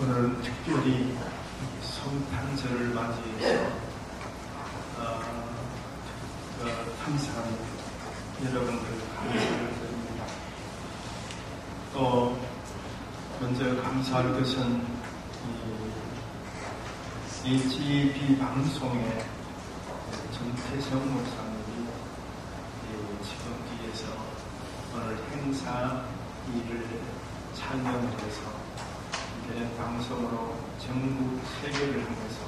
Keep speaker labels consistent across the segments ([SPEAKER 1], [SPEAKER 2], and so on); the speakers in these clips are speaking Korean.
[SPEAKER 1] 오늘은 특별히 성탄절을 맞이해서 감사한 여러분들 감사를 드립니다. 또 먼저 감사할 것은 HEB 방송의 정태성 목사님이 지금 뒤에서 오늘 행사 일을 촬영을 해서 이런 방송으로 전국 세계를 향해서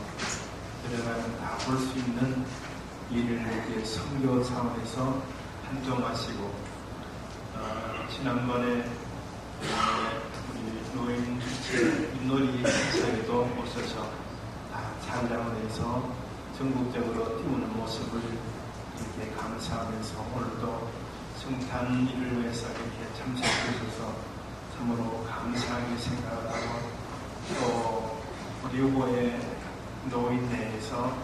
[SPEAKER 1] 들어가면 다 볼 수 있는 일을 이렇게 선교 사원에서 한정하시고 지난번에 우리 노인 윷놀이 행사에도 오셔서 다 촬영을 해서 전국적으로 띄우는 모습을 이렇게 감사하면서 오늘도 성탄 일을 위해서 이렇게 참석해 주셔서 참으로 감사하게 생각하고 또 우리 후보의 노인회에서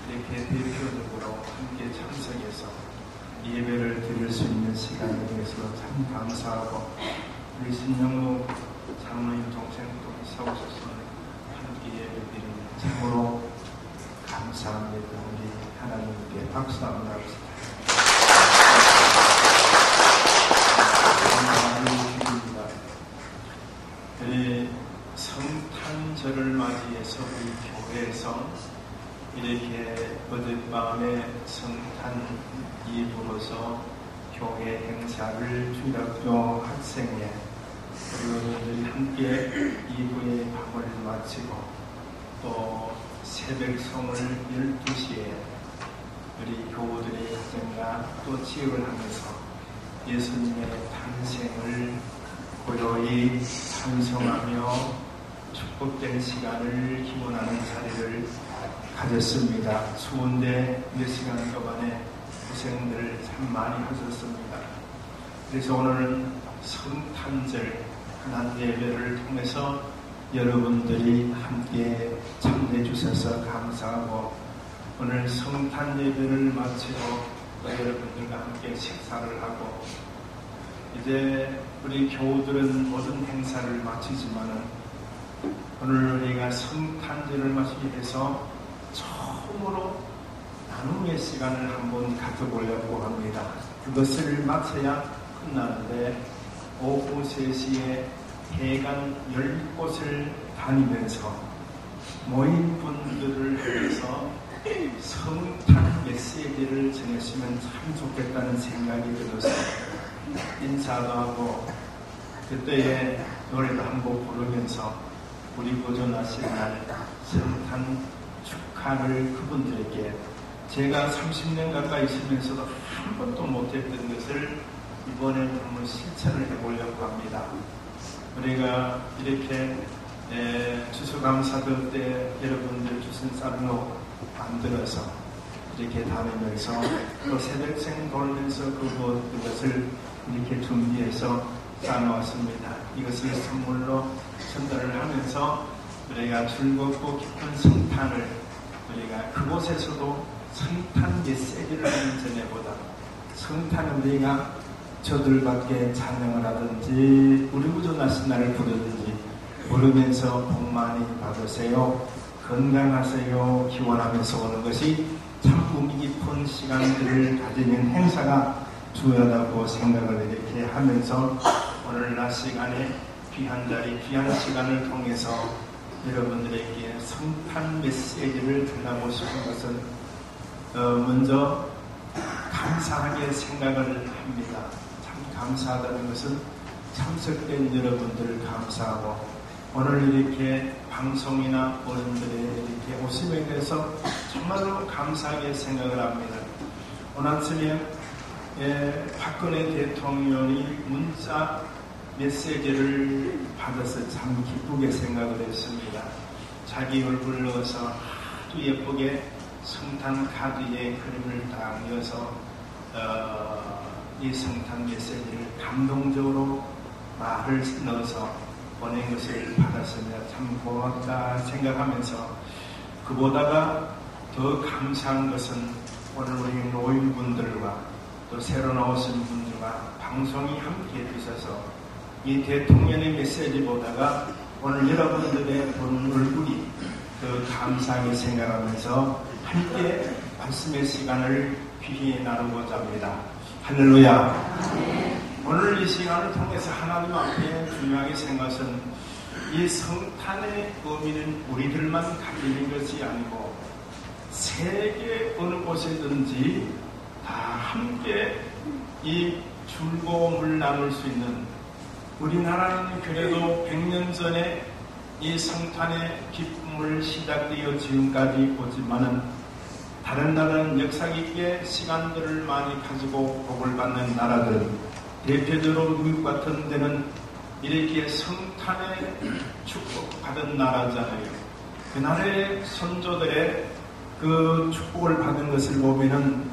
[SPEAKER 1] 이렇게 대표적으로 함께 참석해서 예배를 드릴 수 있는 시간에 대해서 참 감사하고 우리 신영무 장로님 동생도 서오셔서 함께 예배드립니다. 참으로 감사합니다. 우리 하나님께 박수 한번 합시다. 성탄절을 맞이해서 우리 교회에서 이렇게 어젯밤에 성탄 이브로서 교회 행사를 주일학교 학생회 그리고 함께 이브의 밤을 마치고 또 새벽송을 12시에 우리 교우들의 가정과 또 지역을 하면서 예수님의 탄생을 고요히 찬송하며 축복된 시간을 기원하는 자리를 가졌습니다. 추운데 몇 시간 동안에 고생들 참 많이 하셨습니다. 그래서 오늘은 성탄절 하나님 예배를 통해서 여러분들이 함께 참여해 주셔서 감사하고 오늘 성탄 예배를 마치고 또 여러분들과 함께 식사를 하고 이제 우리 교우들은 모든 행사를 마치지만은 오늘 우리가 성탄절을 맞이해서 처음으로 나눔의 시간을 한번 가져보려고 합니다. 그것을 마쳐야 끝나는데 오후 3시에 해관 10곳을 다니면서 모인 분들을 위해서 성탄 메시지를 전했으면 참 좋겠다는 생각이 들어서 인사도 하고 그때에 노래도 한곡 부르면서 우리 보존하신 날 성탄 축하를 그분들에게 제가 30년 가까이 있으면서도 한 번도 못했던 것을 이번에 한번 실천을 해보려고 합니다. 우리가 이렇게 추수감사절 때 여러분들 주신 쌀로 만들어서 이렇게 다니면서 또 새벽생 돌면서 그것을 이렇게 준비해서 쌓아놓았습니다. 이것을 선물로 전달을 하면서 우리가 즐겁고 기쁜 성탄을 우리가 그곳에서도 성탄 메시지를 전해보다 성탄은 우리가 저들밖에 찬양을 하든지 우리 구원하신 날을 부르든지 부르면서 복 많이 받으세요 건강하세요 기원하면서 오는 것이 참 의미 깊은 시간들을 가지는 행사가 중요하다고 생각을 이렇게 하면서 오늘 낮 시간에 귀한 자리, 귀한 시간을 통해서 여러분들에게 성탄 메시지를 전하고 싶은 것은 먼저 감사하게 생각을 합니다. 참 감사하다는 것은 참석된 여러분들을 감사하고 오늘 이렇게 방송이나 어른들의 이렇게 오심에 대해서 정말로 감사하게 생각을 합니다. 오늘 아침에 박근혜 대통령이 문자 메시지를 받아서 참 기쁘게 생각을 했습니다. 자기 얼굴을 넣어서 아주 예쁘게 성탄 카드에 그림을 다 넣어서 이 성탄 메시지를 감동적으로 말을 넣어서 보낸 것을 받았습니다. 참 고맙다 생각하면서 그보다가 더 감사한 것은 오늘 우리 노인분들과 또 새로 나오신 분들과 방송이 함께 해주셔서 이 대통령의 메시지보다가 오늘 여러분들의 보는 얼굴이 그 감사하게 생각하면서 함께 말씀의 시간을 귀히 나누고자 합니다. 할렐루야. 오늘 이 시간을 통해서 하나님 앞에 중요하게 생각은 이 성탄의 의미는 우리들만 가지는 것이 아니고 세계 어느 곳에든지 다 함께 이 즐거움을 나눌 수 있는, 우리나라는 그래도 100년 전에 이 성탄의 기쁨을 시작되어 지금까지 오지만은 다른 나라는 역사 깊게 시간들을 많이 가지고 복을 받는 나라들, 대표적으로 미국 같은 데는 이렇게 성탄의 축복받은 나라잖아요. 그 나라의 선조들의 그 축복을 받은 것을 보면은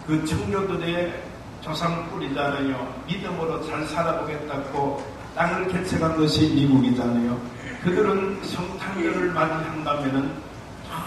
[SPEAKER 1] 그 청교도의 조상 뿌리잖아요. 믿음으로 잘 살아보겠다고 땅을 개척한 것이 미국이잖아요. 그들은 성탄절을 맞이한다면은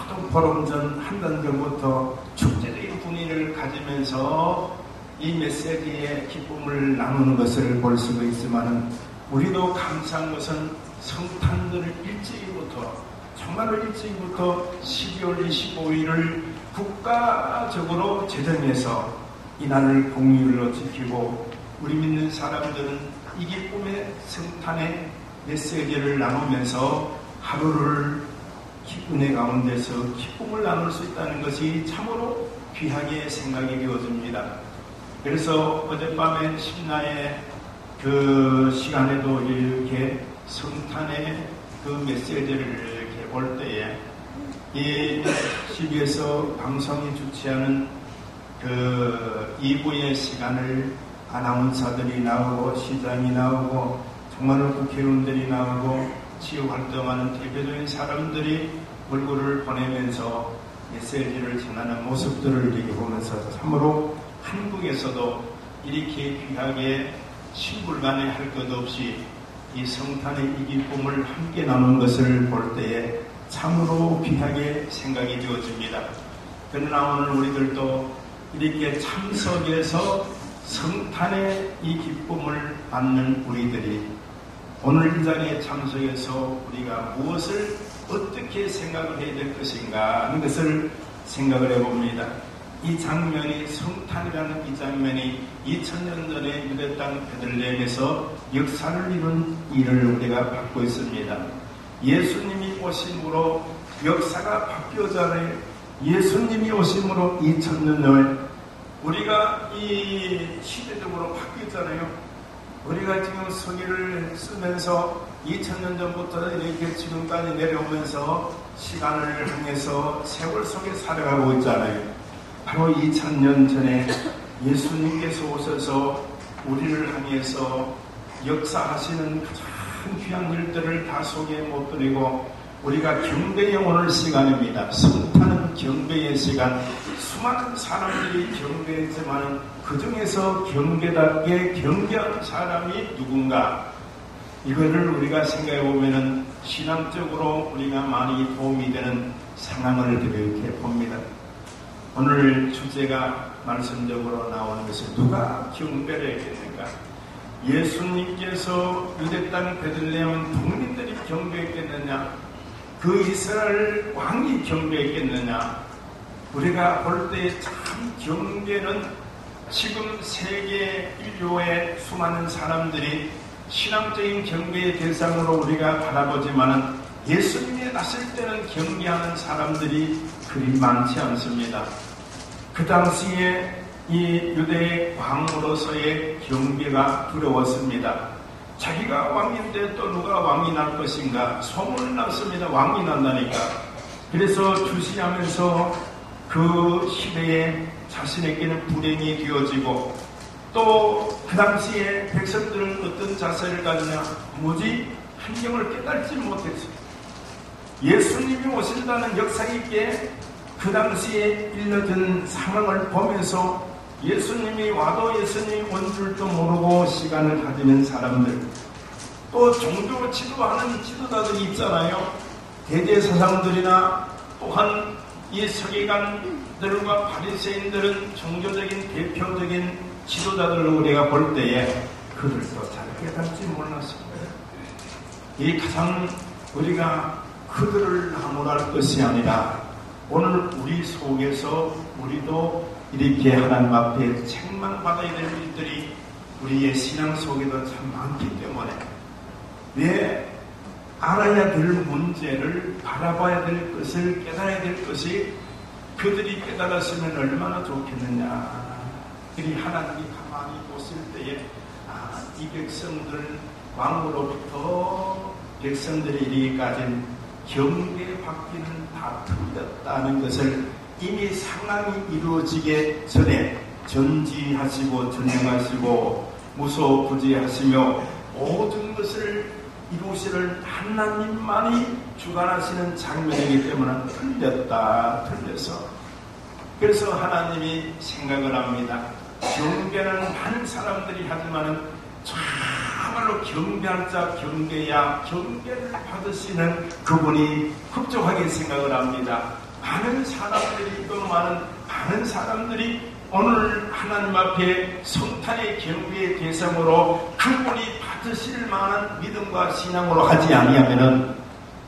[SPEAKER 1] 조금 보름 전, 한 달 전부터 축제적인 분위기를 가지면서 이 메시지의 기쁨을 나누는 것을 볼 수가 있지만은, 우리도 감사한 것은 성탄절 일찍부터, 정말로 일찍부터 12월 25일을 국가적으로 제정해서 이날을 공휴일로 지키고, 우리 믿는 사람들은 이 기쁨의 성탄의 메시지를 나누면서 하루를 은혜 가운데서 기쁨을 나눌 수 있다는 것이 참으로 귀하게 생각이 되어집니다. 그래서 어젯밤에 신나의 그 시간에도 이렇게 성탄의 그 메시지를 이렇게 볼 때에 이 CBS 방송이 주최하는 그 2부의 시간을 아나운서들이 나오고 시장이 나오고 정말로 국회의원들이 나오고 지역 활동하는 대표적인 사람들이 얼굴을 보내면서 메시지를 전하는 모습들을 이렇게 보면서 참으로 한국에서도 이렇게 귀하게 신불간에 할 것 없이 이 성탄의 이 기쁨을 함께 나눈 것을 볼 때에 참으로 귀하게 생각이 되어집니다. 그러나 오늘 우리들도 이렇게 참석해서 성탄의 이 기쁨을 받는 우리들이 오늘 이 자리에 참석해서 우리가 무엇을 어떻게 생각을 해야 될 것인가 하는 것을 생각을 해봅니다. 이 장면이, 성탄이라는 이 장면이 2000년 전에 유대 땅 베들레헴에서 역사를 이룬 일을 우리가 받고 있습니다. 예수님이 오심으로 역사가 바뀌어잖아요. 예수님이 오심으로 2000년 전에 우리가 이 시대적으로 바뀌었잖아요. 우리가 지금 서기를 쓰면서 2000년 전부터 이렇게 지금까지 내려오면서 시간을 향해서 세월 속에 살아가고 있잖아요. 바로 2000년 전에 예수님께서 오셔서 우리를 향해서 역사하시는 가장 귀한 일들을 다 소개 못 드리고 우리가 경배에 오늘 시간입니다. 성탄은 경배의 시간. 수많은 사람들이 경배했지만 그 중에서 경배답게 경배하는 사람이 누군가, 이거를 우리가 생각해 보면은 신앙적으로 우리가 많이 도움이 되는 상황을 이렇게 봅니다. 오늘 주제가 말씀적으로 나오는 것은 누가 경배를 했겠는가? 예수님께서 유대 땅 베들레헴은 국민들이 경배했겠느냐? 그 이스라엘 왕이 경배했겠느냐? 우리가 볼 때 참 경배는 지금 세계 인류의 수많은 사람들이 신앙적인 경배의 대상으로 우리가 바라보지만은 예수님이 났을 때는 경배하는 사람들이 그리 많지 않습니다. 그 당시에 이 유대의 왕으로서의 경배가 두려웠습니다. 자기가 왕인데 또 누가 왕이 날 것인가 소문을 났습니다. 왕이 난다니까. 그래서 주시하면서 그 시대에 자신에게는 불행이 되어지고 또 그 당시에 백성들은 어떤 자세를 가지냐, 뭐지? 환경을 깨닫지 못했어요. 예수님이 오신다는 역사 있게 그 당시에 일러진 상황을 보면서 예수님이 와도 예수님이 온 줄도 모르고 시간을 가지는 사람들, 또 종교 지도하는 지도자들이 있잖아요. 대제사장들이나 또한 이 서기관들과 바리새인들은 종교적인 대표적인 지도자들로 우리가 볼 때에 그들도 잘 깨닫지 몰랐습니다. 이 가장 우리가 그들을 나무랄 것이 아니라 오늘 우리 속에서 우리도 이렇게 하나님 앞에 책망받아야 될 일들이 우리의 신앙 속에도 참 많기 때문에 알아야 될 문제를 바라봐야 될 것을 깨달아야 될 것이 그들이 깨달았으면 얼마나 좋겠느냐. 그리 하나님이 가만히 보실 때에 이 백성들 왕으로부터 백성들이 이르기까지 경계받기는 다 틀렸다는 것을 이미 상황이 이루어지기 전에 전지하시고 전능하시고 무소부지하시며 모든 것을 이루시는 하나님만이 주관하시는 장면이기 때문에 틀렸어. 그래서 하나님이 생각을 합니다. 경배는 많은 사람들이 하지만은 정말로 경배할 자 경배야 경배를 받으시는 그분이 흡족하게 생각을 합니다. 많은 사람들이 오늘 하나님 앞에 성탄의 경배의 대상으로 그분이 받으실 만한 믿음과 신앙으로 하지 아니하면은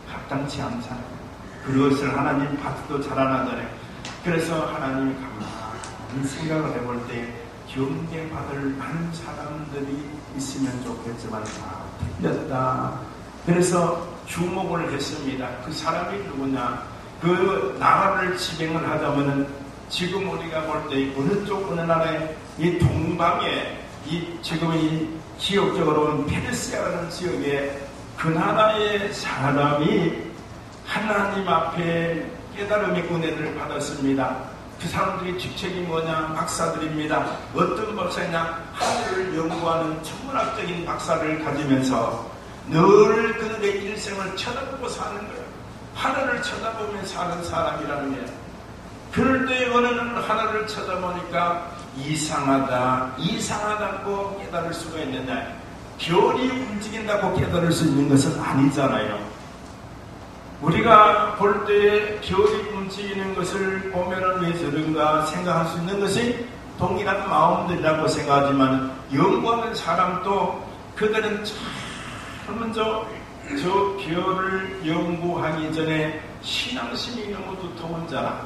[SPEAKER 1] 합당치 않잖아요. 그것을 하나님 받도 잘 안 하잖아요. 그래서 하나님이 가만히 생각을 해볼 때 경배받을 많은 사람들이 있으면 좋겠지만 다 틀렸다. 그래서 주목을 했습니다. 그 사람이 누구냐? 그 나라를 지배를 하자면은 지금 우리가 볼 때 어느 나라에 이 동방에 지금 이 지역적으로는 페르시아라는 지역에 그 나라의 사람이 하나님 앞에 깨달음의 은혜를 받았습니다. 그 사람들의 직책이 뭐냐? 박사들입니다. 어떤 박사냐? 하늘을 연구하는 천문학적인 박사를 가지면서 늘 그들의 일생을 쳐다보고 사는 거예요. 하늘을 쳐다보며 사는 사람이라는 거예요. 그럴 때 어느 날 하늘을 쳐다보니까 이상하다고 깨달을 수가 있느냐? 별이 움직인다고 깨달을 수 있는 것은 아니잖아요. 우리가 볼 때 별이 움직이는 것을 보면은 왜 저런가 생각할 수 있는 것이 동일한 마음들이라고 생각하지만 연구하는 사람도 그들은 참 먼저 저 별을 연구하기 전에 신앙심이 너무 두터운 자라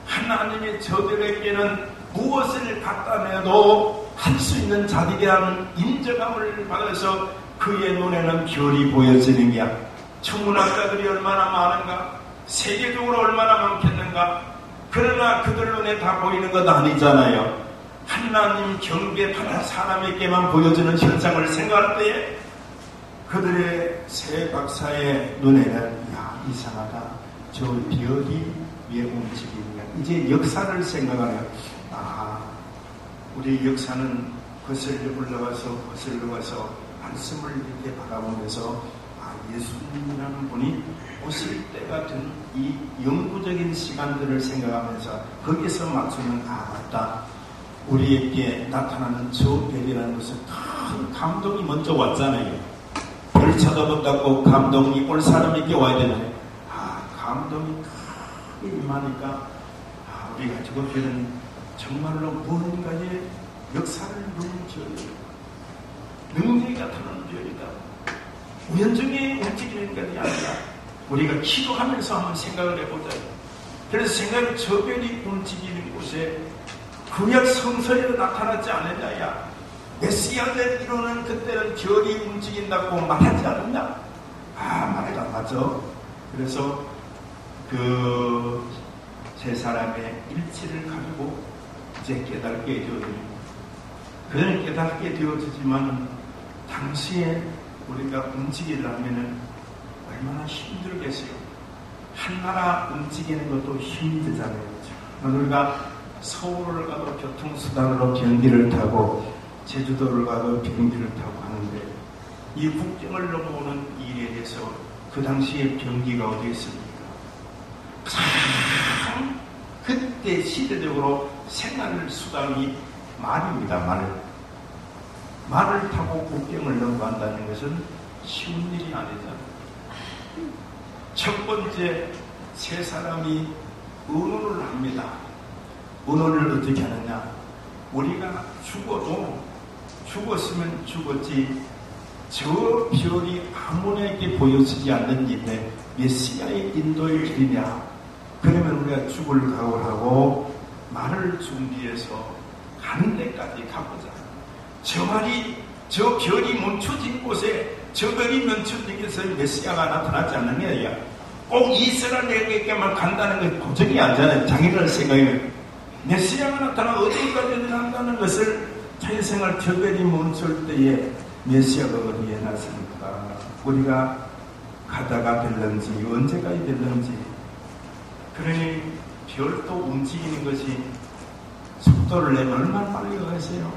[SPEAKER 1] 하나님이 저들에게는 무엇을 갖다 내도 할 수 있는 자들이라는 인정함을 받아서 그의 눈에는 별이 보여지는 게야. 천문학자들이 얼마나 많은가? 세계적으로 얼마나 많겠는가? 그러나 그들 눈에 다 보이는 것 아니잖아요. 하나님 경배받은 사람에게만 보여주는 현상을 생각할 때에 그들의 세 박사의 눈에는 이상하다. 저 별이 왜 움직이느냐. 이제 역사를 생각하네요. 우리 역사는 거슬려 올라가서 말씀을 이렇게 바라보면서 예수님이라는 분이 오실 때가 된 이 영구적인 시간들을 생각하면서 거기서 맞추면 맞다. 우리에게 나타나는 저 별이라는 것은 큰 감동이 먼저 왔잖아요. 별 쳐다본다고 감동이 올 사람에게 와야 되나요? 감동이 크게 임하니까 우리가 저거 별은 정말로 무언가의 역사를 이루는 별이다. 능력이 나타나는 별이다. 우연중에 움직이는 것이 아니라 우리가 기도하면서 한번 생각을 해보자. 그래서 저 별이 움직이는 곳에 구약 성서에도 나타나지 않느냐. 메시아를 이루는 그때는 별이 움직인다고 말하지 않았냐? 말이 안 맞죠. 그래서 그 세 사람의 일치를 가지고 이제 깨닫게 되어집니다. 그들은 깨닫게 되어지지만 당시에 우리가 움직이려면 얼마나 힘들겠어요. 한 나라 움직이는 것도 힘들잖아요. 우리가 서울을 가도 교통수단으로 비행기를 타고 제주도를 가도 비행기를 타고 하는데 이 국경을 넘어오는 일에 대해서 그 당시에 비행기가 어디 있습니까? 참 그때 시대적으로 생활 수단이 말입니다. 말을 타고 국경을 넘어간다는 것은 쉬운 일이 아니잖아요. 첫 번째 세 사람이 의논을 합니다. 의논을 어떻게 하느냐? 우리가 죽었으면 죽었지 저 별이 아무에게 보여지지 않는 일에 메시아의 인도의 길이냐? 그러면 우리가 죽을 각오를 하고 말을 준비해서 가는 데까지 가보자. 저 별이 멈춰진 곳에 저 별이 멈춰진 곳에 메시아가 나타나지 않는 게 아니라 꼭 이스라엘에게만 간다는 게 고정이 아니잖아요. 자기를 생각하면 메시아가 나타나 어디까지 간다는 것을 자기 생활 저 별이 멈출 때에 메시아가 어디에 나섭니까? 우리가 가다가 될런지 언제가 될런지. 그러니 별도 움직이는 것이 속도를 내면 얼마나 빨리 가세요?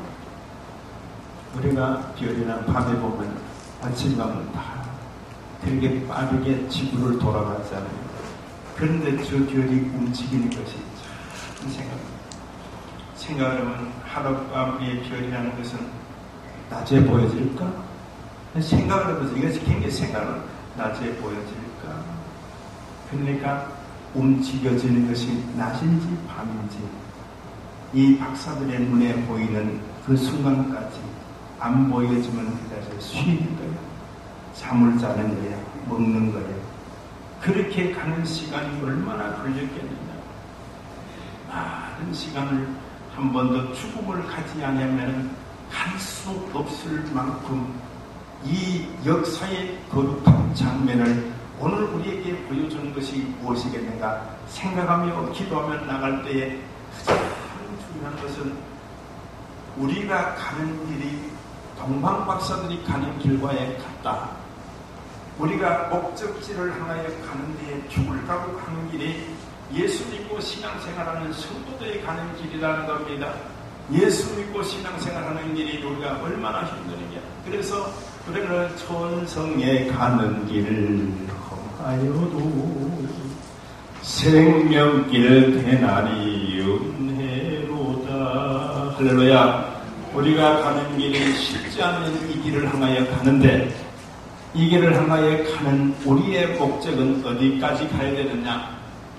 [SPEAKER 1] 우리가 별이나 밤에 보면 아침 가면 다 되게 빠르게 지구를 돌아가잖아요. 그런데 저 별이 움직이는 것이 참 생각하면 하룻밤의 별이라는 것은 낮에 보여질까? 생각을 해보세요. 이것이 굉장히 생각은 낮에 보여질까? 그러니까 움직여지는 것이 낮인지 밤인지 이 박사들의 눈에 보이는 그 순간까지 안 보여지면 그 자리에 쉬는 거예요. 잠을 자는 거예요. 먹는 거예요. 그렇게 가는 시간이 얼마나 걸렸겠느냐. 많은 시간을 한 번 더 죽음을 가지 않으면 갈 수 없을 만큼 이 역사의 거룩한 장면을 오늘 우리에게 보여주는 것이 무엇이겠는가 생각하며 기도하며 나갈 때에 가장 중요한 것은 우리가 가는 길이 동방박사들이 가는 길과에 같다. 우리가 목적지를 향하여 가는 데에 죽을 가고 가는 길이 예수 믿고 신앙생활하는 성도들이 가는 길이라는 겁니다. 예수 믿고 신앙생활하는 길이 우리가 얼마나 힘드느냐. 그래서 우리는 천성에 가는 길 험하여도 생명길 대나리 은혜로다. 할렐루야. 우리가 가는 길이 쉽지 않은 이 길을 향하여 가는데 이 길을 향하여 가는 우리의 목적은 어디까지 가야 되느냐.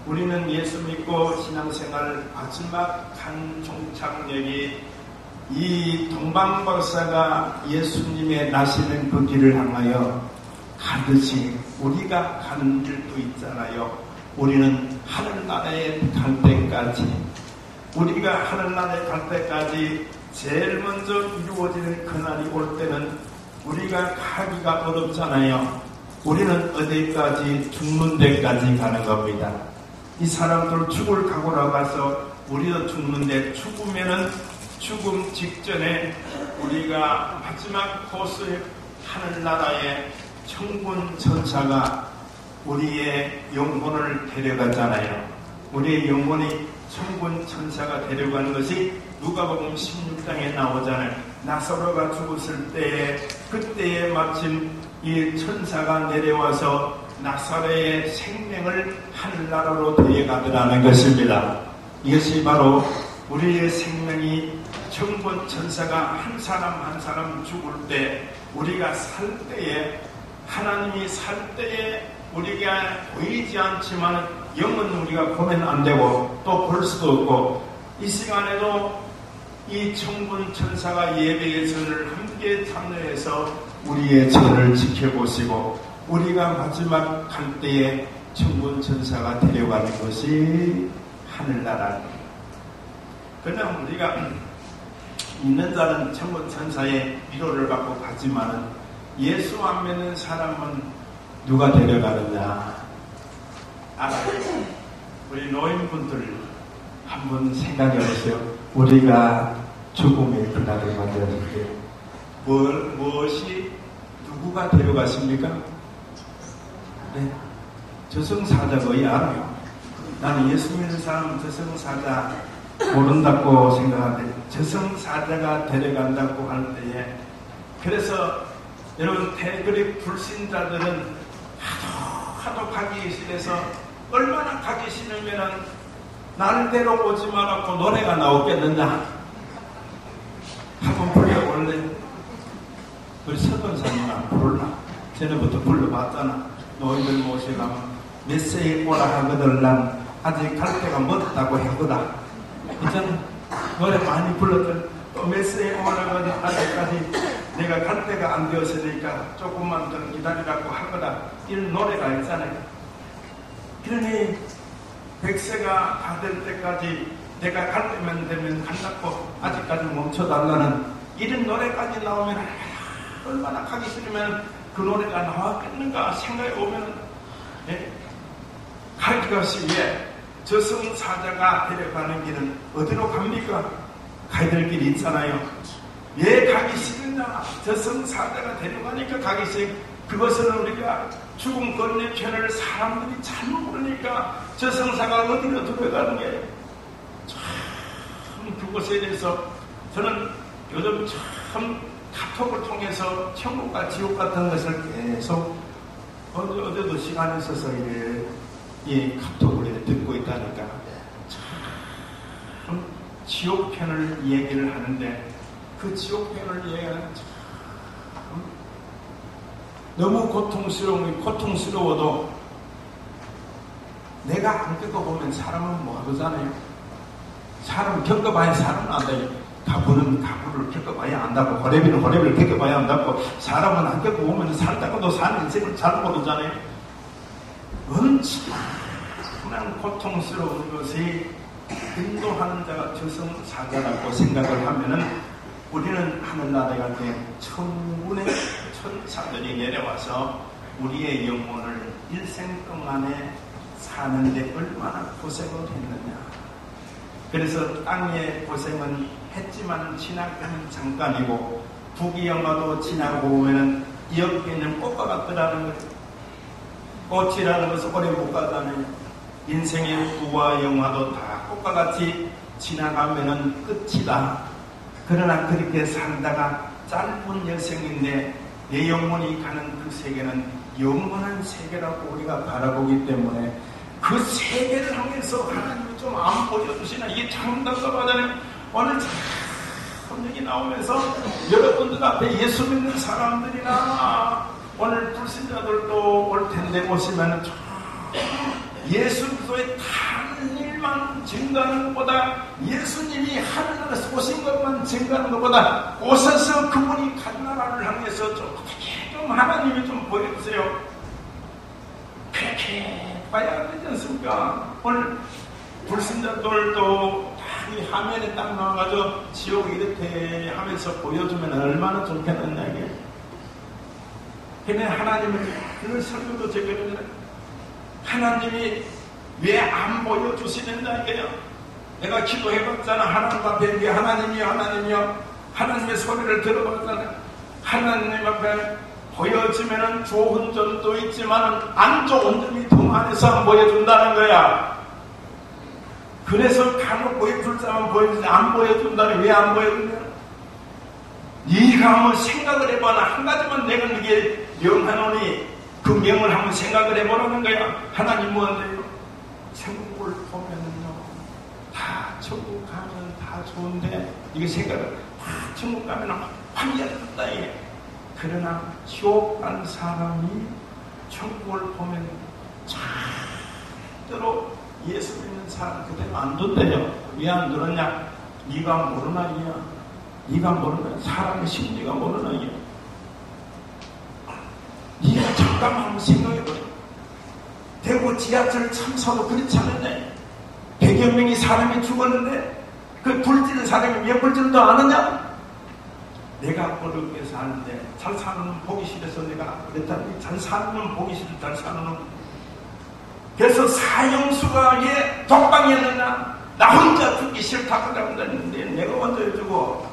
[SPEAKER 1] 우리는 예수 믿고 신앙생활 마지막 한 종착역이 이 동방박사가 예수님의 나시는 그 길을 향하여 가듯이 우리가 가는 길도 있잖아요. 우리는 하늘나라에 갈 때까지 우리가 하늘나라에 갈 때까지 제일 먼저 이루어지는 그날이 올 때는 우리가 가기가 어렵잖아요. 우리는 어디까지 죽는 데까지 가는 겁니다. 이 사람들 죽을 각오로 가서 우리도 죽는데 죽으면은 죽음 직전에 우리가 마지막 코스의 하늘나라의 천군 천사가 우리의 영혼을 데려가잖아요. 우리의 영혼이 천군 천사가 데려가는 것이 누가복음 16장에 나오잖아요. 나사로가 죽었을 때에 그때에 마침 이 천사가 내려와서 나사로의 생명을 하늘나라로 데려가더라는 것입니다. 이것이 바로 우리의 생명이 천군 천사가 한 사람 한 사람 죽을 때 우리가 살 때에 하나님이 살 때에 우리가 보이지 않지만 영은 우리가 보면 안 되고 또 볼 수도 없고 이 시간에도 이 천군 천사가 예배의 전을 함께 참여해서 우리의 전을 지켜보시고 우리가 마지막 갈 때에 천군 천사가 데려가는 것이 하늘나라입니다. 그냥 우리가 있는 자는 천군 천사의 위로를 받고 가지만은 예수 안 믿는 사람은 누가 데려가느냐 알아요. 우리 노인분들 한번 생각해 보세요. 우리가 죽음의 그날을 맞이할 때 무엇이 누구가 데려가십니까? 네, 저승사자 거의 알아요. 나는 예수 믿는 사람은 저승사자 모른다고 생각하는데 저승사자가 데려간다고 할 때에 그래서 여러분 대그리 불신자들은 하도 가기 싫어서 얼마나 가기 싫으면은 나를 데려오지 말았고 노래가 나오겠느냐 한번 불러볼래? 우리 서건사님 안 부를라? 전에부터 불러봤잖아. 노인들 모시가면 메시에 오라 하거든 난 아직 갈 때가 멀었다고 했거든. 이제는 노래 많이 불렀더니 또 메시에 오라 하거든 아직까지 내가 갈 때가 안 되었으니까 조금만 더 기다리라고 하거나 이런 노래가 있잖아요. 그러니 100세가 다 될 때까지 내가 갈 때면 되면 간다고 아직까지 멈춰달라는 이런 노래까지 나오면 얼마나 가기 싫으면 그 노래가 나왔겠는가 생각해 보면 갈 것이 왜 저승사자가 데려가는 길은 어디로 갑니까? 가야 될 길이 있잖아요. 왜 가기 싫으냐? 저승사자가 데려가니까 가기 싫. 그것은 우리가 죽음 건너편을 사람들이 잘 모르니까 저승사가 어디로 들어가는 게 참 그것에 대해서 저는 요즘 참 카톡을 통해서 천국과 지옥 같은 것을 계속 어제도 시간이 있어서 이 카톡을 듣고 있다니까 참 지옥편을 얘기를 하는데 그 지옥편을 얘기하는 참 너무 고통스러워도 내가 안 겪어보면 사람은 모르잖아요. 사람 겪어봐야 사람은 안다요. 가부는 가부를 겪어봐야 안다고, 호래비는 호래비를 겪어봐야 안다고, 사람은 안 겪어보면 살다가도 사는 인생을 잘 모르잖아요. 엄청난 고통스러운 것이 인도하는 자가 저승사자라고 생각을 하면은 우리는 하늘나라에 갈 때 천군의 천사들이 내려와서 우리의 영혼을 일생 동안에 사는데 얼마나 고생을 했느냐. 그래서 땅의 고생은 했지만 지나가는 잠깐이고 부귀영화도 지나고 보면은 이 옆에 있는 꽃과 같더라는 거예요. 꽃이라는 것은 오래 못 가잖아요. 인생의 부와 영화도 다 꽃과 같이 지나가면은 끝이다. 그러나 그렇게 살다가 짧은 여생인데 내 영혼이 가는 그 세계는 영원한 세계라고 우리가 바라보기 때문에 그 세계를 향해서 하나님이 좀 안 보여주시나. 이게 참 답답하잖아요. 오늘 참 여기 나오면서 여러분들 앞에 예수 믿는 사람들이나 오늘 불신자들도 올 텐데 보시면 예수 그리스도의 다른 일만 증거하는 것보다 예수님이 하늘나라에서 오신 것만 증거하는 것보다 오셔서 그분이 간 나라를 향해서 좀 하나님이 좀 보여주세요. 그렇게 봐야 되지 않습니까? 오늘 불신자들도 이 화면에 딱 나와가지고 지옥이 이렇게 하면서 보여주면 얼마나 좋겠느냐 이게. 근데 하나님은 그런 설교도 제가 하나님이 왜 안 보여주시는가 이게요. 내가 기도해봤잖아. 하나님 앞에 이게 하나님이요 하나님의 소리를 들어봤잖아. 하나님 앞에 보여주면은 좋은 점도 있지만 안 좋은 점이 더 많아서 안 보여준다는 거야. 그래서 간혹 보여줄 사람은 보여주지 안 보여준다는. 왜 안 보여주냐? 네가 한번 생각을 해봐라. 한 가지만 내가 이게 명하노니 그 명을 한번 생각을 해보라는 거야. 하나님 뭔데요? 천국을 보면은요 다 천국 가면 다 좋은데 이게 생각을 다 천국 가면 환기하겠다 이게. 그러나 지옥 간 사람이 천국을 보면 절대로 예수 믿는 사람 그대로 안 둔대요. 왜 안 들었냐? 네가 모르나 이야. 네가 모르나. 사람의 심리가 모르나 이야. 네가 잠깐만 한번 생각해보자. 대구 지하철 참사도 그렇지 않느냐? 100여 명이 사람이 죽었는데 그 불지는 사람이 몇 불지는도 아느냐? 내가 어렵게 사는데 잘 사는 놈 보기 싫어서 내가 그랬다니. 잘 사는 놈 보기 싫어. 잘 사는 놈. 그래서 사형수가 왜 독방이었느냐? 나 혼자 죽기 싫다고 그랬는데 내가 먼저 해주고.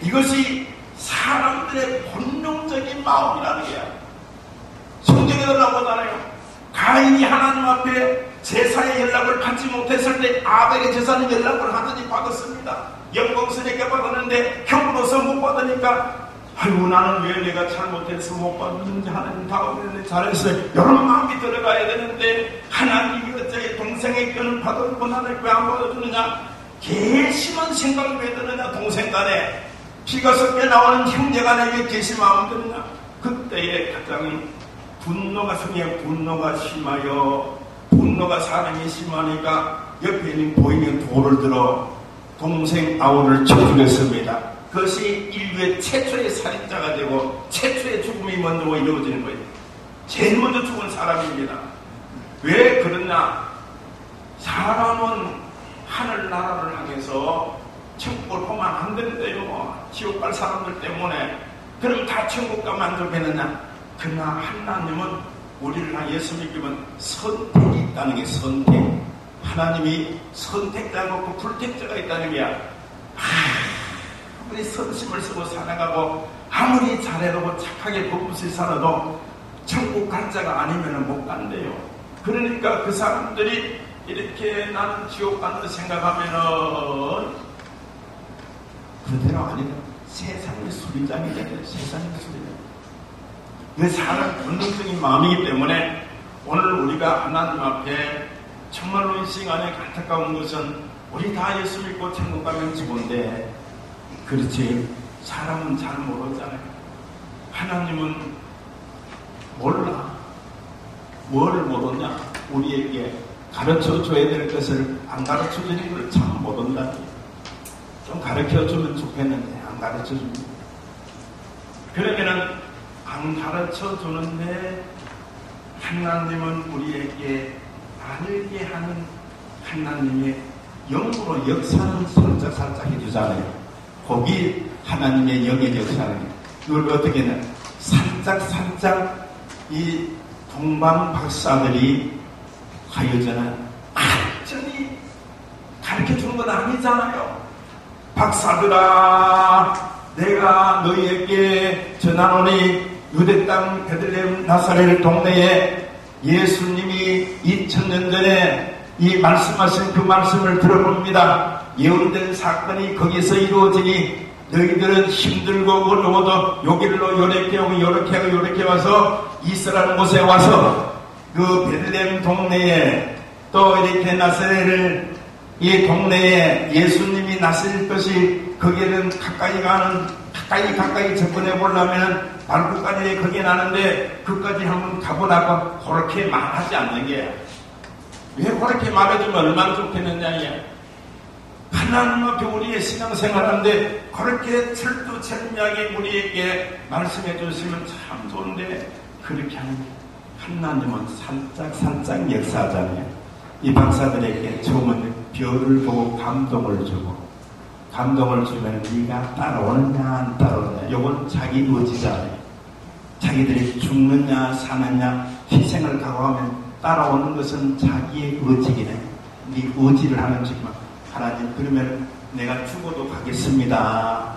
[SPEAKER 1] 이것이 사람들의 본능적인 마음이라는 거야. 성경에 나오잖아요. 가인이 하나님 앞에 제사의 연락을 받지 못했을 때 아벨의 제사는 연락을 하더니 받았습니다. 영광스럽게 받았는데 형으로서 못 받으니까 아이고 나는 왜 내가 잘못해서 못 받았는지 하나님 다음에 잘했어요. 이런 마음이 들어가야 되는데 하나님이 어째 동생의 견을 받았고 나는 왜 안 받아주느냐? 괘씸한 생각이 왜 드느냐? 동생 간에 피가 섞여 나오는 형제 간에 왜 괘씸한 마음이 드느냐? 그때에 가장 분노가 성에 분노가 심하여 분노가 사람이 심하니까 옆에 있는 보이는 돌을 들어 동생 아우를 쳐 죽였습니다. 그것이 인류의 최초의 살인자가 되고 최초의 죽음이 먼저 이루어지는 거예요. 제일 먼저 죽은 사람입니다. 왜 그러냐? 사람은 하늘나라를 향해서 천국을 보면 안 되는데요. 지옥 갈 사람들 때문에. 그럼 다 천국 가면 안 좋겠느냐? 그러나 하나님은 우리를 향해 예수 믿기면 선택이 있다는 게 선택. 하나님이 선택자가 없고 불택자가 있다는 게야. 아무리 선심을 쓰고 살아가고 아무리 잘해도 착하게 법없이 살아도 천국 갈 자가 아니면 못 간대요. 그러니까 그 사람들이 이렇게 나는 지옥 간다 생각하면은 그대로 아니다. 세상의 수리장이 되는 세상의 수리장. 그 사람 본능적인 마음이기 때문에 오늘 우리가 하나님 앞에 정말로 이 시간에 안타까운 것은 우리 다 예수 믿고 천국 가면 좋은데 그렇지 사람은 잘 모르잖아요. 하나님은 몰라. 뭘 모르냐? 우리에게 가르쳐 줘야 될 것을 안 가르쳐 주는 걸 참 모른다. 좀 가르쳐 주면 좋겠는데 안 가르쳐 줍니다. 그러면은 안 가르쳐 주는데 하나님은 우리에게 알게 하는 하나님의 영으로 역사는 살짝 해주잖아요. 거기 하나님의 영의 역사는 이걸 어떻게 했냐? 살짝 이 동방 박사들이 하여전은 완전히 가르쳐 주는 건 아니잖아요. 박사들아, 내가 너희에게 전하노니 유대 땅 베들레헴 나사렛 동네에 예수님이 2000년 전에 이 말씀하신 그 말씀을 들어봅니다. 예언된 사건이 거기서 이루어지니 너희들은 힘들고 어려워도 여기로 요렇게 오고 요렇게 하고 요렇게 와서 이스라엘 곳에 와서 그 베들레헴 동네에 또 이렇게 나사렛을 이 동네에 예수님이 나실 것이 거기에는 가까이 접근해 보려면 발국간에 거기에 나는데 그까지 한번 가보라고 그렇게 말하지 않는 게 왜 그렇게 말해주면 얼마나 좋겠느냐. 하나님 앞에 우리의 신앙생활하는데 그렇게 철두철미하게 우리에게 말씀해 주시면 참 좋은데 그렇게 하는 하나님은 살짝 역사하잖아요. 이 박사들에게 처음은 별을 보고 감동을 주고 감동을 주면 네가 따라오느냐 안 따라오느냐 요건 자기 의지잖아요. 자기들이 죽느냐 사느냐 희생을 각오하면 따라오는 것은 자기의 의지이네. 네 의지를 하는 지만 하나님 그러면 내가 죽어도 가겠습니다.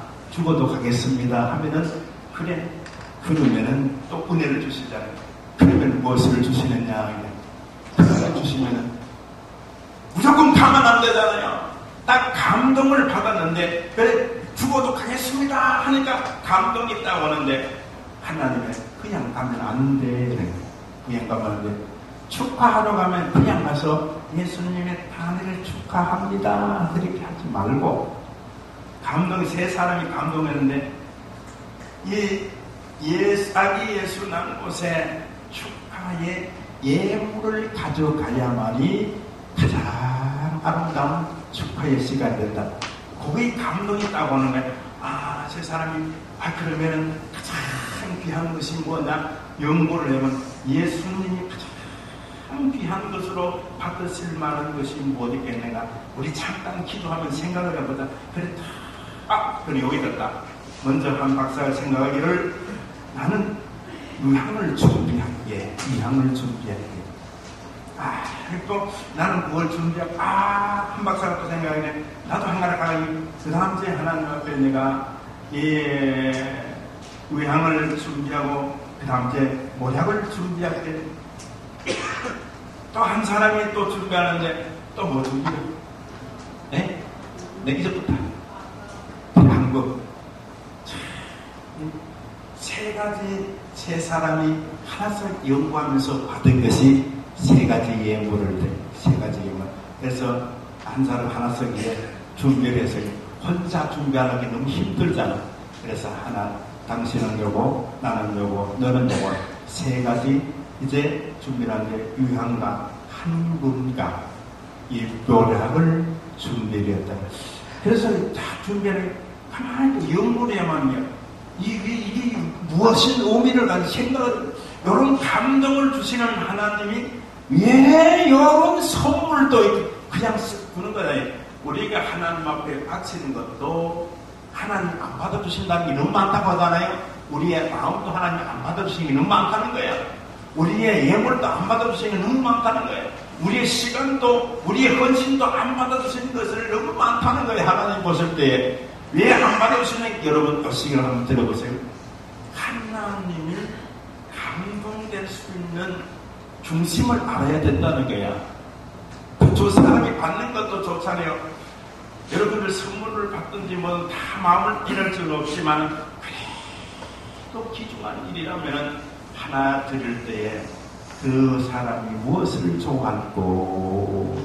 [SPEAKER 1] 하면은 그래 그러면은 또 은혜를 주시잖아요. 그러면 무엇을 주시느냐 은혜를 주시면은 무조건 가면 안 되잖아요. 딱 감동을 받았는데 그래 죽어도 가겠습니다 하니까 감동이 있다고 하는데 하나님은 그냥 가면 안 돼. 그냥 가면 안 돼. 축하하러 가면 그냥 가서 예수님의 탄핵을 축하합니다 그렇게 하지 말고 감동이 세 사람이 감동했는데 아기 예수 난 곳에 축하의 예물을 가져가야만이 가장 아름다운 축하의 시간이 된다. 거기 감동이 있다고 하는 거예요. 세 사람이 그러면은 가장 귀한 것이 뭐냐? 연구를 해보면 예수님이 가장 귀한 것으로 받으실 만한 것이 뭐 있겠는가? 우리 잠깐 기도하면 생각을 해보자. 그래, 그래 여기다 딱. 먼저 한 박사가 생각하기를 나는 유향을 준비할게. 또 나는 그걸 준비하고 한 박사가 또 생각하기를 나도 한가락 가기. 그 다음 주에 하나님 앞에 내가 유향을 준비하고 그 다음 주에 모략을 준비하게 돼. 또 한 사람이 또 준비하는데 또 뭐 준비해? 네? 이제부터 한국 세 사람이 하나씩 연구하면서 받은 것이 세 가지 예물을 돼. 그래서 한 사람 하나씩 준비를 해서 혼자 준비하는 게 너무 힘들잖아. 그래서 하나 당신은 요거, 나는 요거, 너는 요거 세 가지 이제 준비를 하는데 유향과 한분과 이 묘약을 준비를 했다. 그래서 다 준비를 가만히 영물에만요. 이게 무엇인 의미를 가지고 생각을, 이런 감동을 주시는 하나님이 왜 이런 선물도 그냥 주는 거야. 우리가 하나님 앞에 바치는 것도 하나님 안 받아주신다는 게 너무 많다고 하잖아요. 우리의 마음도 하나님 안 받아주시는 게 너무 많다는 거야. 우리의 예물도 안 받아주시는 게 너무 많다는 거야. 우리의 시간도, 우리의 헌신도 안 받아주시는 것을 너무 많다는 거예요. 하나님 보실 때. 왜 안 받아주시는, 여러분, 그 시간을 한번 들어보세요. 하나님이 감동될 수 있는 중심을 알아야 된다는 거야. 두 사람이 받는 것도 좋잖아요. 여러분들 선물을 받든지 뭐 다 마음을 잃을 수는 없지만, 그래도 귀중한 일이라면 하나 드릴 때에 그 사람이 무엇을 좋아할고,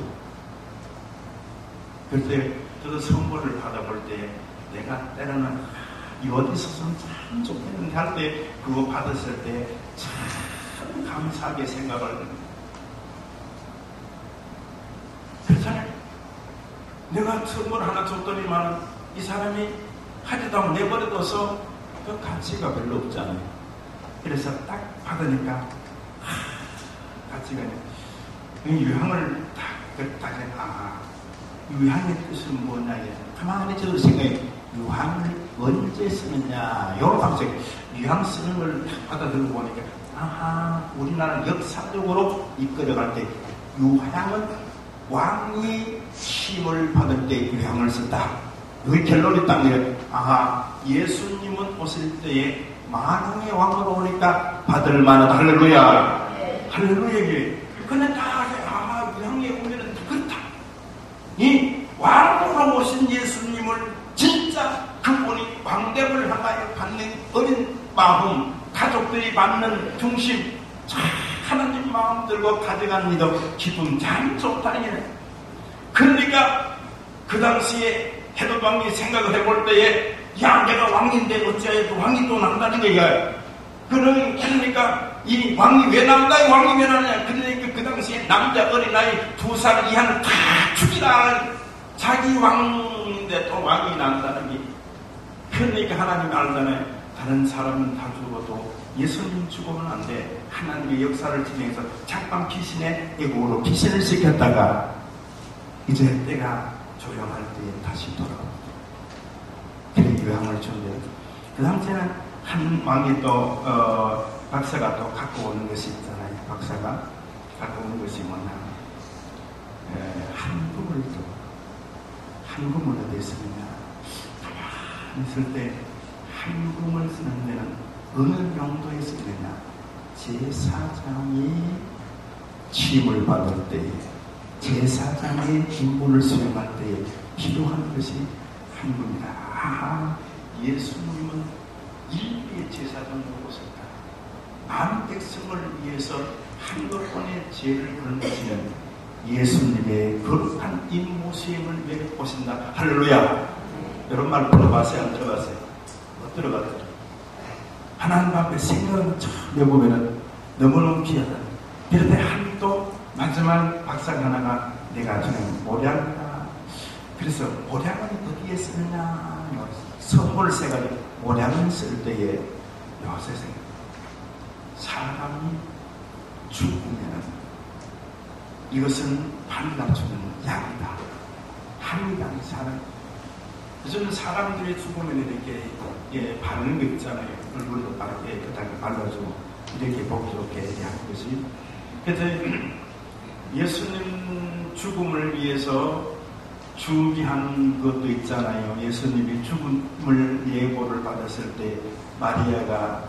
[SPEAKER 1] 그때 저도 선물을 받아볼 때 내가 때로는 이 어디서는 참 좋겠는데 할 때 그거 받았을 때 참 감사하게 생각을, 그렇잖아요. 내가 선물 하나 줬더니만 이 사람이 하지도 않고 내버려둬서 그 가치가 별로 없잖아요. 그래서 딱 받으니까 가치가 유향을 딱 유향의 뜻은 뭐냐, 가만히 저도 생각해. 유향을 언제 쓰느냐, 이런 방식. 유향 쓰는 걸 받아들고 보니까, 우리나라 역사적으로 이끌어갈 때 유향은 왕이 힘을 받을 때 유향을 쓴다. 여기 결론이 딱 내려. 예수님은 오실 때에 만왕의 왕으로 오니까 받을 만하다. 할렐루야. 할렐루야. 그런데 유향의 의미는 그렇다. 이 왕으로 오신 예수님을 진짜 그분이 왕대를 향하여 받는 어린 마음, 가족들이 받는 중심, 하나님 마음 들고 가져간 이도 기분 참 좋다니. 그러니까 그 당시에 헤롯 왕이 생각을 해볼 때에, 내가 왕인데 어찌하여 왕이 또 난다는 거야. 그러니까 이 왕이 왜 난다, 왕이 왜 나냐. 그러니까 그 당시에 남자 어린아이 2살 이하는 다 죽이라. 자기 왕인데 또 왕이 난다는 게. 그러니까 하나님이 알잖아요. 다른 사람은 다 죽어도 예수님 죽으면 안 돼. 하나님의 역사를 진행해서 잠깐 귀신의 애국으로 귀신을 시켰다가 이제 때가 조용할 때에 다시 돌아옵니다. 그래 유향을 준비해요. 그 당시에는 한 왕이 또 박사가 또 갖고 오는 것이 있잖아요. 박사가 갖고 오는 것이 뭐냐, 한금을 어디에 쓰느냐. 가만히 있을 때 한금을 쓰는 데는 어느 용도에 쓰느냐. 제사장이 취임을 받을 때에, 제사장의 임무를 수행할 때에 필요한 것이 한금이다. 예수님은 인류의 제사장으로 오셨다. 많은 백성을 위해서 한것뿐의 죄를 걸으시는 예수님의 거룩한 임무 수행을 위해 오신다. 할렐루야. 여러분 말 들어봤어요? 안 들어봤어요? 못 들어봤어요? 하나님 앞에 생각을 처음 해보면 너무너무 귀하다. 그런데 한 또 마지막 박사가 하나가 내가 주는 모량이다. 그래서 모량은 어디에 쓰느냐, 선물을 써가지고 모량을 쓸 때에 요새 사람이 죽으면 이것은 발라주는 약이다. 한이란 사람. 요즘 사람들이 죽으면 이렇게 바르는 거 있잖아요. 얼굴도 바르게 깨끗하게 발라주고 이렇게 보기 좋게 한 것이. 그래서 예수님 죽음을 위해서 준비한 것도 있잖아요. 예수님이 죽음을 예고를 받았을 때 마리아가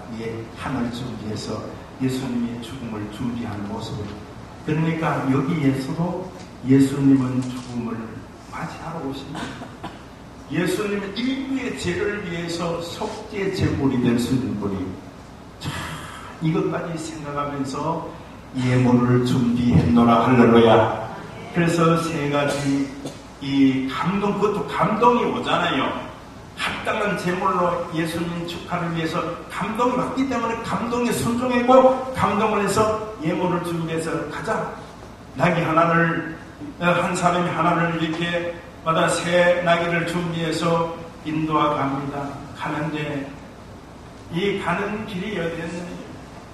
[SPEAKER 1] 향을 준비해서 예수님이 죽음을 준비한 모습을. 그러니까 여기에서도 예수님은 죽음을 맞이하러 오십니다. 예수님은 인류의 죄를 위해서 속죄 제물이 될 수 있는 분이, 이것까지 생각하면서 예물을 준비했노라. 할렐루야. 그래서 세 가지 이 감동, 그것도 감동이 오잖아요. 합당한 제물로 예수님 축하를 위해서 감동이 왔기 때문에 감동에 순종했고, 감동을 해서 예물을 준비해서 가자. 나귀 하나를, 한 사람이 하나를 이렇게 마다 새 나귀를 준비해서 인도와 갑니다. 가는데 이 가는 길이 어디였느냐?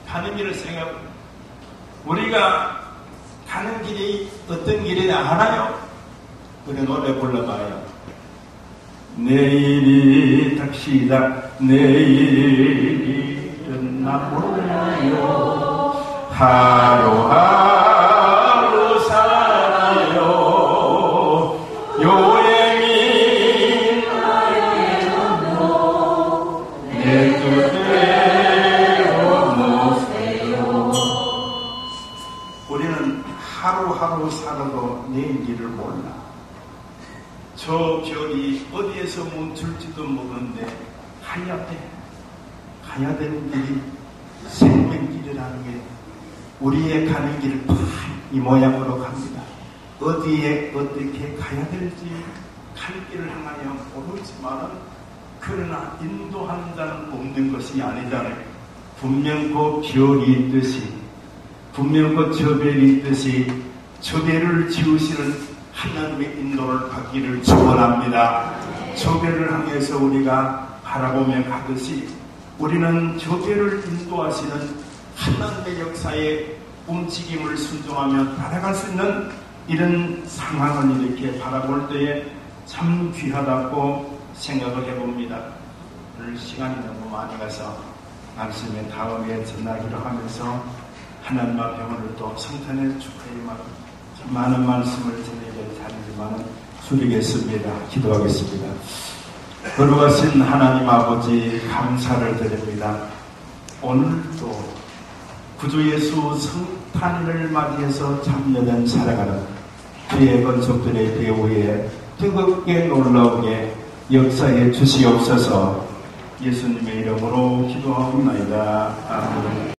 [SPEAKER 1] 가는 길을 생각하고 우리가 가는 길이 어떤 길이냐 알아요? 우리 노래 불러봐요. 내일이 닥시다 내일은 나 몰라요. 하루하루 살아요. 요행이 내 뜻대로 모세요. 우리는 하루하루 살아도 내일 길을 몰라. 저 별이 어디에서 멈출지도 모르는데 가야 돼. 가야 되는 길이 생명길이라는 게 우리의 가는 길을 다 이 모양으로 갑니다. 어디에 어떻게 가야 될지 갈 길을 향하여 모르지만은 그러나 인도하는 자는 없는 것이 아니잖아요. 분명 그 별이 있듯이 분명 그 저 별이 있듯이 저 별을 지으시는 하나님의 인도를 받기를 축원합니다. 저 별을 향해서 우리가 바라보며 가듯이 우리는 저 별을 인도하시는 하나님의 역사에 움직임을 순종하며 따라갈 수 있는 이런 상황을 이렇게 바라볼 때에 참 귀하다고 생각을 해봅니다. 오늘 시간이 너무 많이 가서 말씀의 다음에 전하기로 하면서 하나님 앞에 오늘 또 성탄의 축하의 많은 말씀을 전해야 될 자리지만 줄이겠습니다. 기도하겠습니다. 거룩하신 하나님 아버지 감사를 드립니다. 오늘도 구주 예수 성탄을 맞이해서 참여된 살아가는 주의 건속들의 배후에 뜨겁게 놀라우게 역사해 주시옵소서. 예수님의 이름으로 기도하옵나이다. 아멘.